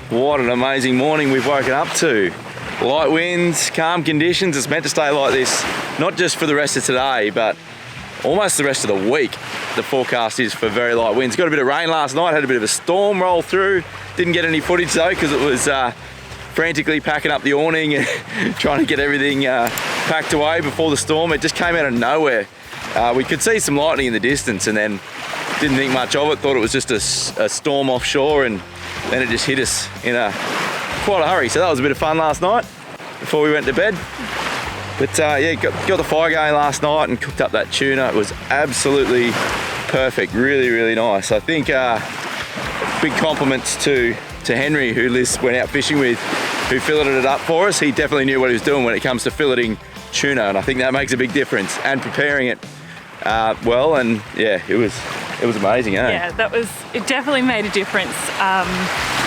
What an amazing morning we've woken up to. Light winds, calm conditions. It's meant to stay like this, not just for the rest of today, but almost the rest of the week. The forecast is for very light winds. Got a bit of rain last night, had a bit of a storm roll through. Didn't get any footage though because it was frantically packing up the awning and trying to get everything packed away before the storm. It just came out of nowhere. We could see some lightning in the distance and then didn't think much of it. Thought it was just a storm offshore, and then it just hit us in quite a hurry. So that was a bit of fun last night before we went to bed. But yeah, got the fire going last night and cooked up that tuna. It was absolutely perfect, really, really nice. I think big compliments to Henry, who Liz went out fishing with, who filleted it up for us. He definitely knew what he was doing when it comes to filleting tuna, and I think that makes a big difference. And preparing it well, and yeah, it was amazing, eh? Yeah, it definitely made a difference.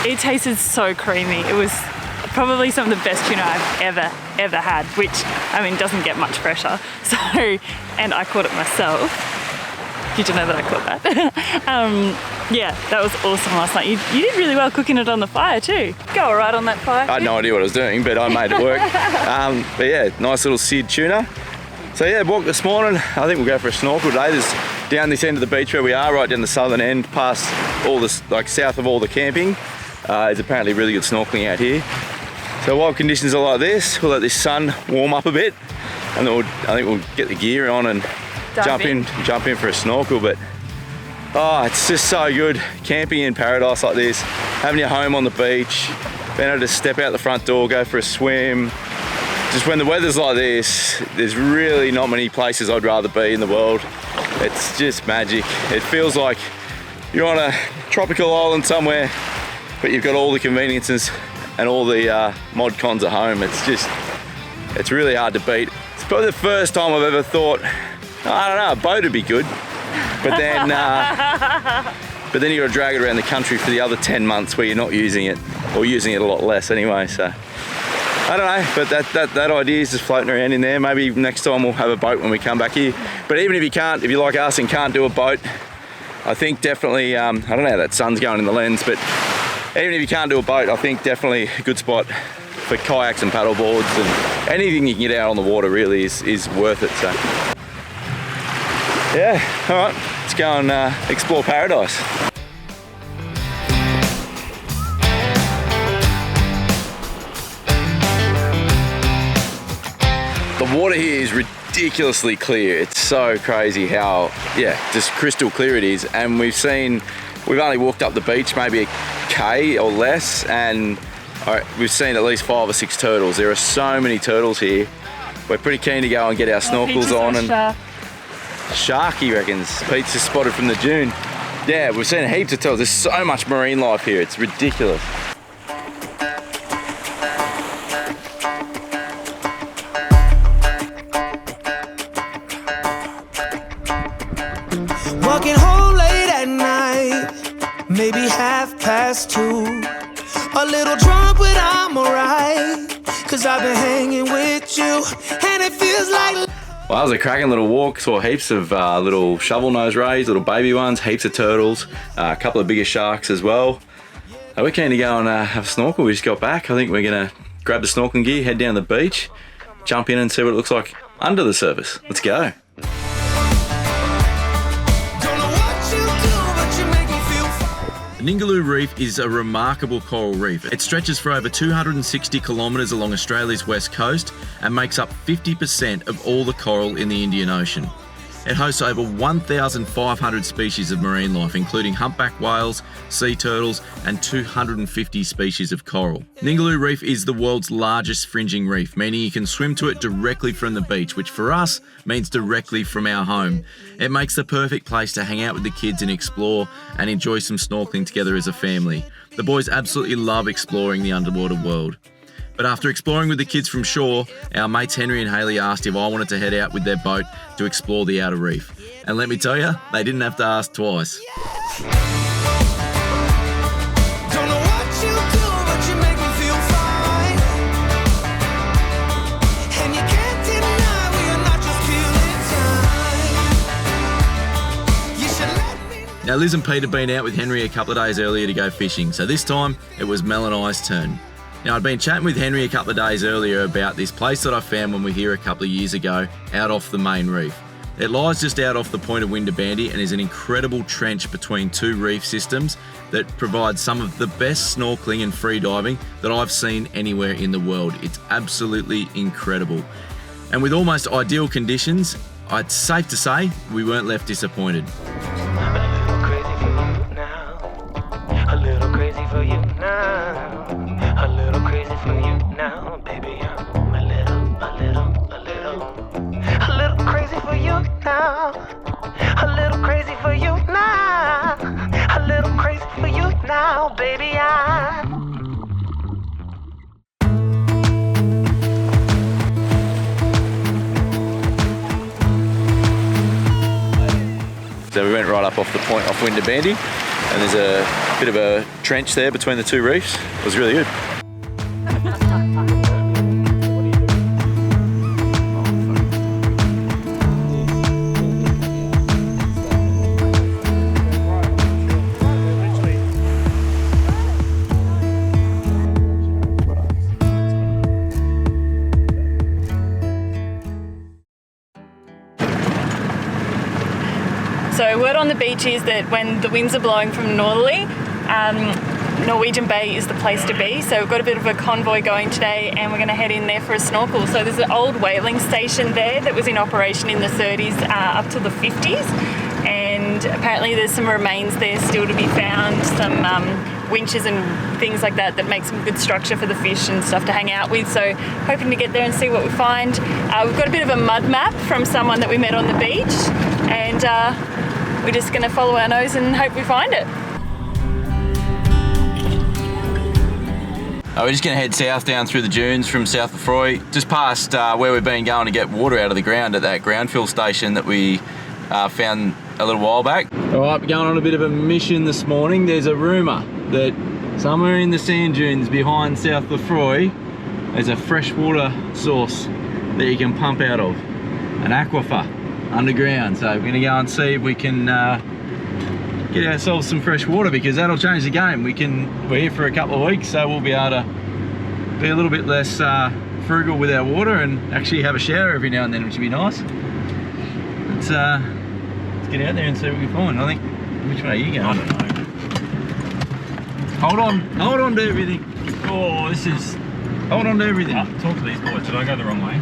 It tasted so creamy. It was probably some of the best tuna I've ever had, which, I mean, doesn't get much fresher. So, and I caught it myself. Did you know that I caught that? Yeah, that was awesome last night. You did really well cooking it on the fire too. Go all right on that fire. I had no idea what I was doing, but I made it work. But yeah, nice little seared tuna. So yeah, walked this morning. I think we'll go for a snorkel today. There's down this end of the beach where we are, right down the southern end, past all this, like south of all the camping. There's apparently really good snorkeling out here. So while conditions are like this, we'll let this sun warm up a bit, and then I think we'll get the gear on and jump in for a snorkel. But oh, it's just so good camping in paradise like this, having your home on the beach, being able to step out the front door, go for a swim. Just when the weather's like this, there's really not many places I'd rather be in the world. It's just magic. It feels like you're on a tropical island somewhere, but you've got all the conveniences and all the mod cons at home. It's really hard to beat. It's probably the first time I've ever thought, I don't know, a boat would be good. But then you got to drag it around the country for the other 10 months where you're not using it, or using it a lot less anyway. So I don't know, but that idea is just floating around in there. Maybe next time we'll have a boat when we come back here. But even if you're like us and can't do a boat, I think definitely, I don't know how that sun's going in the lens, but even if you can't do a boat, I think definitely a good spot for kayaks and paddle boards, and anything you can get out on the water really is worth it. So yeah, all right, let's go and explore paradise. The water here is ridiculously clear. It's so crazy how, yeah, just crystal clear it is. And we've only walked up the beach maybe a K or less, and we've seen at least 5 or 6 turtles. There are so many turtles here. We're pretty keen to go and get our snorkels on. And Sharky reckons. Pete's just spotted from the dune. Yeah, we've seen heaps of turtles. There's so much marine life here. It's ridiculous. Walking home late at night, maybe 2:30. A little drunk, but I'm alright, 'cause I've been hanging with you, and it feels like... Well, that was a cracking little walk. Saw heaps of little shovel nose rays, little baby ones, heaps of turtles, a couple of bigger sharks as well. We're keen to go and have a snorkel. We just got back. I think we're gonna grab the snorkeling gear, head down the beach, jump in and see what it looks like under the surface. Let's go. The Ningaloo Reef is a remarkable coral reef. It stretches for over 260 kilometres along Australia's west coast and makes up 50% of all the coral in the Indian Ocean. It hosts over 1,500 species of marine life, including humpback whales, sea turtles, and 250 species of coral. Ningaloo Reef is the world's largest fringing reef, meaning you can swim to it directly from the beach, which for us means directly from our home. It makes the perfect place to hang out with the kids and explore and enjoy some snorkeling together as a family. The boys absolutely love exploring the underwater world. But after exploring with the kids from shore, our mates Henry and Hayley asked if I wanted to head out with their boat to explore the outer reef. And let me tell you, they didn't have to ask twice. Now Liz and Pete had been out with Henry a couple of days earlier to go fishing, so this time it was Mel and I's turn. Now I'd been chatting with Henry a couple of days earlier about this place that I found when we were here a couple of years ago, out off the main reef. It lies just out off the point of Windabandy and is an incredible trench between two reef systems that provide some of the best snorkeling and free diving that I've seen anywhere in the world. It's absolutely incredible. And with almost ideal conditions, it's safe to say we weren't left disappointed. A little crazy for you now. A little crazy for you now, baby. I'm a little crazy for you now. A little crazy for you now. A little crazy for you now, baby. So we went right up off the point off Windabandy, and there's a bit of a trench there between the two reefs. It was really good. So word on the beach is that when the winds are blowing from northerly, Norwegian Bay is the place to be. So we've got a bit of a convoy going today and we're going to head in there for a snorkel. So there's an old whaling station there that was in operation in the 30s up to the 50s. And apparently there's some remains there still to be found, some winches and things like that that make some good structure for the fish and stuff to hang out with. So hoping to get there and see what we find. We've got a bit of a mud map from someone that we met on the beach, and we're just going to follow our nose and hope we find it. We're just going to head south down through the dunes from South Lefroy, just past where we've been going to get water out of the ground at that ground fill station that we found a little while back. All right, we're going on a bit of a mission this morning. There's a rumour that somewhere in the sand dunes behind South Lefroy there's a freshwater source that you can pump out of, an aquifer underground. So we're going to go and see if we can get ourselves some fresh water, because that'll change the game. We're here for a couple of weeks, so we'll be able to be a little bit less frugal with our water and actually have a shower every now and then, which would be nice. Let's get out there and see what we find. I think, which way are you going? I don't know. Hold on to everything. Oh, this is... Hold on to everything. Talk to these boys. Did I go the wrong way?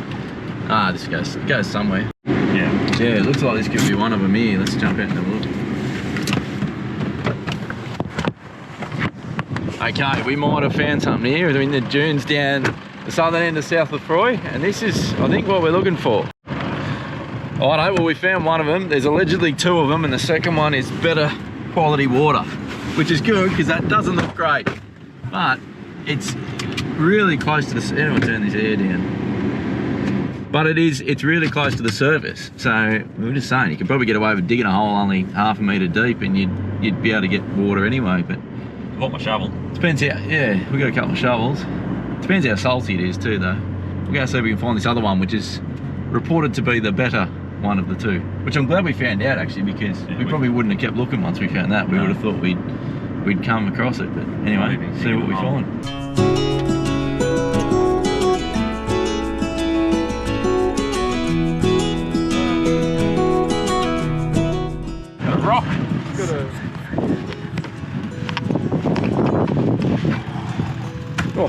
This goes somewhere. Yeah. Yeah, it looks like this could be one of them here. Let's jump out and have a look. Okay, we might have found something here. We're in the dunes down the southern end of South Lefroy, and this is, I think, what we're looking for. Alright, well, we found one of them. There's allegedly two of them, and the second one is better quality water, which is good because that doesn't look great. But it's really close to the... How do I turn this air down? But it's really close to the surface. So we were just saying, you could probably get away with digging a hole only half a metre deep, and you'd be able to get water anyway. But I bought my shovel. Depends how. Yeah, we got a couple of shovels. Depends how salty it is too, though. We're going to see if we can find this other one, which is reported to be the better one of the two, which I'm glad we found out, actually, because we probably wouldn't have kept looking once we found that. We would have thought we'd come across it, but anyway, see what we find. A rock. Oh,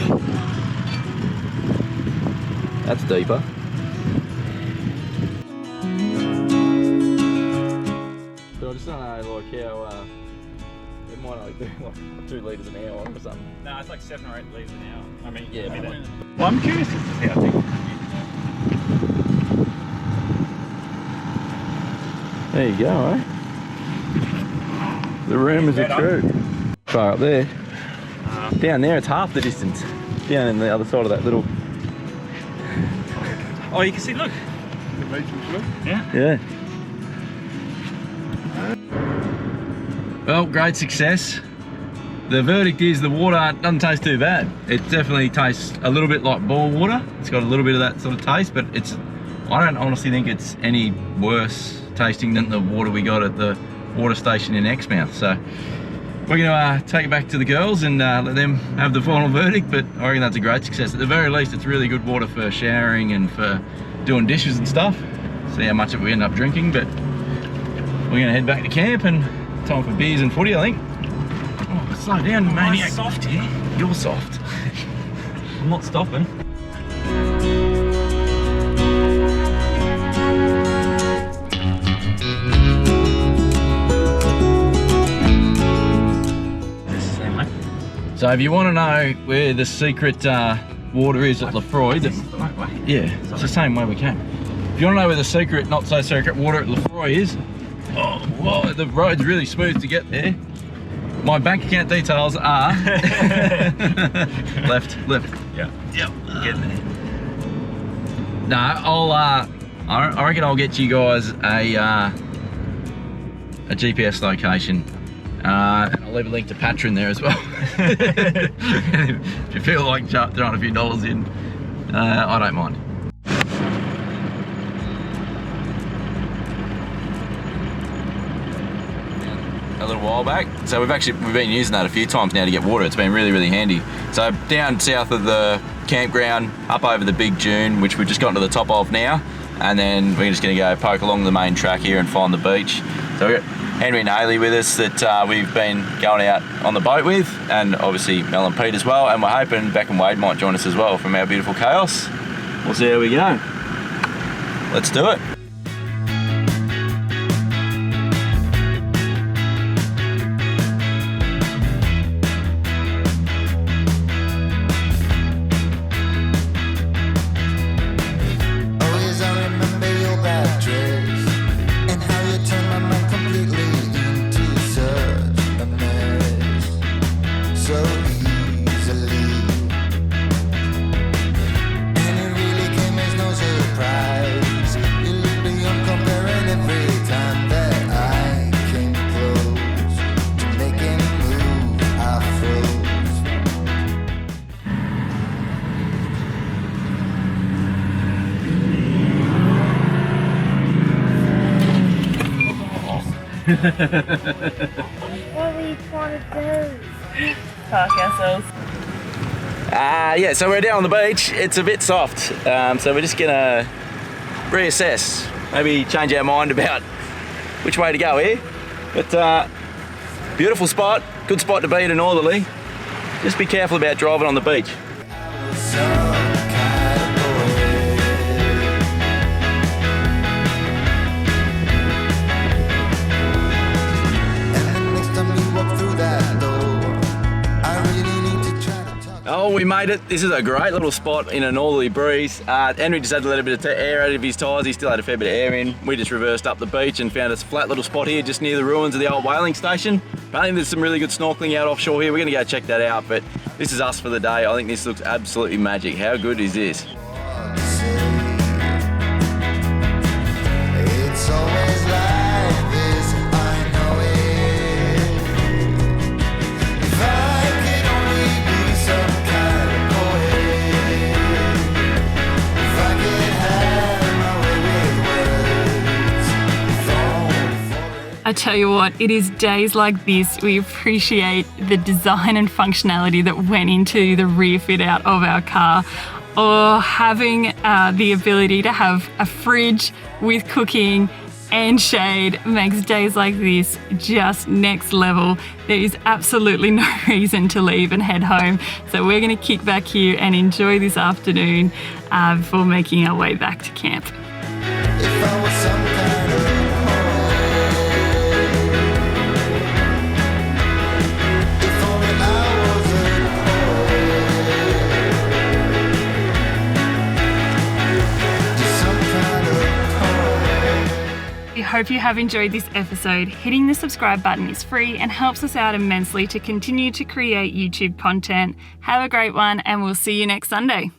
that's deeper. But I just don't know, like, how it might only do like 2 litres an hour or something. No, it's like 7 or 8 litres an hour. I mean, yeah. Well, I'm curious as to how big. There you go, eh? The rumours are true. Far up there. Down there, it's half the distance. Down in the other side of that little... Oh, you can see, look. Yeah. Yeah. Well, great success. The verdict is the water doesn't taste too bad. It definitely tastes a little bit like bore water. It's got a little bit of that sort of taste, but I don't honestly think it's any worse tasting than the water we got at the water station in Exmouth. So we're going to take it back to the girls and let them have the final verdict, but I reckon that's a great success. At the very least, it's really good water for showering and for doing dishes and stuff. See how much of it we end up drinking, but we're going to head back to camp and time for beers and footy, I think. Oh, slow down, maniac. Soft here. You're soft. I'm not stopping. So if you want to know where the secret water is at Lefroy, yeah, it's the same way we came. If you want to know where the secret, not so secret water at Lefroy is, oh, whoa, the road's really smooth to get there. My bank account details are left. Yeah. Yep. Getting there. No, I reckon I'll get you guys a GPS location. And I'll leave a link to Patreon there as well. If you feel like throwing a few dollars in, I don't mind. A little while back, so we've been using that a few times now to get water. It's been really, really handy. So down south of the campground, up over the big dune, which we've just gotten to the top of now, and then we're just going to go poke along the main track here and find the beach. So we've got Henry and Hayley with us that we've been going out on the boat with, and obviously Mel and Pete as well, and we're hoping Beck and Wade might join us as well from our beautiful Chaos. We'll see how we go. Let's do it. What are we trying to do? Park ourselves. Yeah, so we're down on the beach. It's a bit soft, so we're just gonna reassess, maybe change our mind about which way to go here. But beautiful spot, good spot to be in a northerly. Just be careful about driving on the beach. Oh, we made it. This is a great little spot in a northerly breeze. Henry just had to let a bit of air out of his tyres. He still had a fair bit of air in. We just reversed up the beach and found a flat little spot here just near the ruins of the old whaling station. Apparently there's some really good snorkeling out offshore here. We're gonna go check that out, but this is us for the day. I think this looks absolutely magic. How good is this? It's always like this, I know it. If I could only be some kind of poet, if I could have my way with words. I tell you what, it is days like this we appreciate the design and functionality that went into the rear fit out of our car, or having the ability to have a fridge with cooking and shade makes days like this just next level. There is absolutely no reason to leave and head home. So we're gonna kick back here and enjoy this afternoon before making our way back to camp. If I was some kind of if only I was some kind of We hope you have enjoyed this episode. Hitting the subscribe button is free and helps us out immensely to continue to create YouTube content. Have a great one, and we'll see you next Sunday.